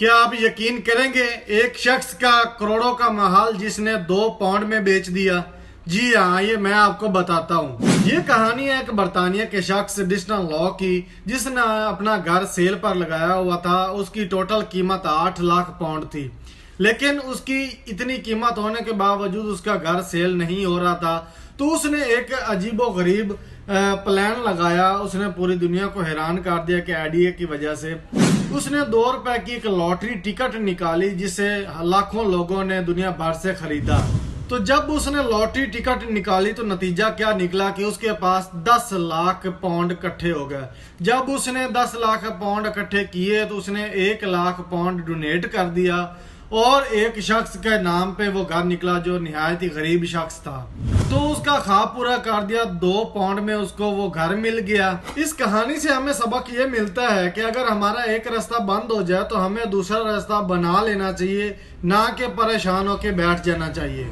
क्या आप यकीन करेंगे, एक शख्स का करोड़ों का महल जिसने 2 पाउंड में बेच दिया। जी हाँ, ये मैं आपको बताता हूँ। ये कहानी है एक बरतानिया के शख्स डिस्टन लॉ की, जिसने अपना घर सेल पर लगाया हुआ था। उसकी टोटल कीमत 8 लाख पाउंड थी, लेकिन उसकी इतनी कीमत होने के बावजूद उसका घर सेल नहीं हो रहा था। तो उसने एक अजीबो गरीब प्लान लगाया। उसने पूरी दुनिया को हैरान कर दिया कि आइडिया की वजह से उसने 2 रुपए की एक लॉटरी टिकट निकाली, जिसे लाखों लोगों ने दुनिया भर से खरीदा। तो जब उसने लॉटरी टिकट निकाली तो नतीजा क्या निकला कि उसके पास 10 लाख पाउंड इकट्ठे हो गए। जब उसने 10 लाख पाउंड इकट्ठे किए तो उसने 1 लाख पाउंड डोनेट कर दिया और एक शख्स के नाम पे वो घर निकला जो निहायत ही गरीब शख्स था। तो उसका ख्वाब पूरा कर दिया, 2 पाउंड में उसको वो घर मिल गया। इस कहानी से हमें सबक ये मिलता है कि अगर हमारा एक रास्ता बंद हो जाए तो हमें दूसरा रास्ता बना लेना चाहिए, ना कि परेशान होकर बैठ जाना चाहिए।